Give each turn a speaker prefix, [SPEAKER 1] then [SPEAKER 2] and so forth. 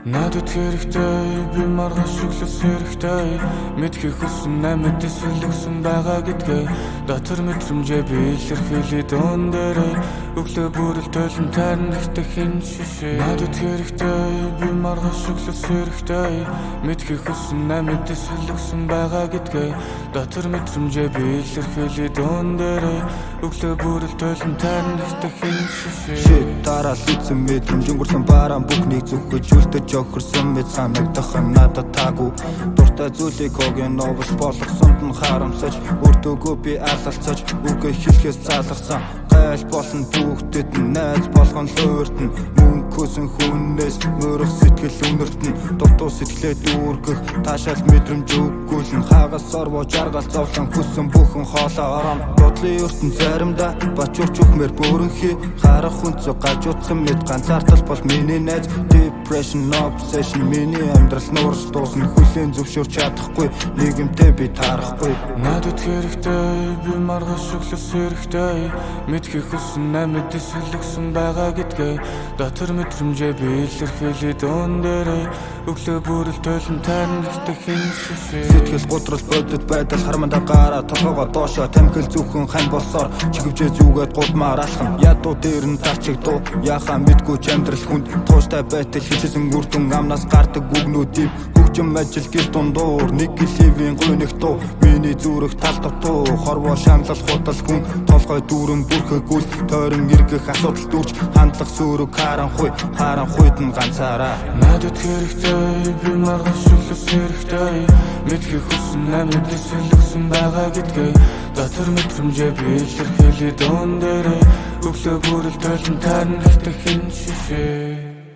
[SPEAKER 1] Надад хэрэгтэй би маргаш өглөөс хэрэгтэй мэдхийг хүссэн амьд эсвэлгсэн байгаа гэдгээ дотор мэдрэмжээ би илэрхийлээ дуун дээрээ өглөө бүрэл тойлон таарнахтай хин шишээ надад хэрэгтэй би маргаш өглөөс хэрэгтэй мэдхийг хүссэн амьд эсвэлгсэн байгаа гэдгээ дотор мэдрэмжээ би илэрхийлээ дуун дээрээ өглөө бүрэл тойлон таарнахтай хин шишээ
[SPEAKER 2] дараал эзэн мэдрэмж өнгөрсөн бараан бүхнийг зүгэж үлдэж охирсон мэд санагдах нь надад таагүй дуртай зүйлийг хогийн новш болгосонд нь харамсаж өртөөгөө би алалцаж үгээ хэлхээс залгасан гайл болон бүгдэд нь найз болгон лууртан мөнгө хөсөн хүнээс мөрөх сэтгэл үнэртэн дутуу сэтгэлээ дүүргэх таашаал мэдрэмж өггүүлэн хагас орвоо жаргал зовлон хүссэн бүхэн хоолоо орон бодлын ертөн заримдаа бачууч өгмөр бүрэнхий харах хүнцө гажуудсан мэд ганцаардал бол миний найз depression obsession миний амьдрал нуурч дуусна хүлээн зөвшөөрч чадахгүй нийгэмтэй би таарахгүй
[SPEAKER 1] надад хэрэгтэй би маргаш өглөөс хэрэгтэй мэдхийг хүссэн амьд эсвэлгсэн байгаа гэдгээ дотор мэдрэмжээ би илэрхийлээ дуун дээрээ өглөө бүрэл тойлон таарнахтай хин шишээ
[SPEAKER 2] сэтгэл готрол бодит байдал хармандаа гараа толгоогоо доошоо тамхил зүхэн хань болсоор чигэвчээ зүгээд гудмаар алхам ядуу дээр нь тарчигдуу яхаа мэдгүй ч амьдрал хүнд тууштай байтал хичээсэн үрдэн амнаас гардаг үгнүүд хөгжим ажил гэл дундуур нэг гэлэвийн гойнох дуу миний зүрх тал дотоо хорвоо шаналл худал хүн толгой дүүрэн бүрхэгүүл тойрон эргэх асуудал дүүрч хандлах сүрэг харан хүйд нь ганцаараа
[SPEAKER 1] надад хэрэгтэй би маргаш өглөөс хэрэгтэй мэдхийг хүссэн амьд эсвэлгсэн байгаа гэдгээ дотор мэдрэмжээ би илэрхийлээ дуун дээрээ өглөө бүрэл тойлон таарнахтай хин шишээ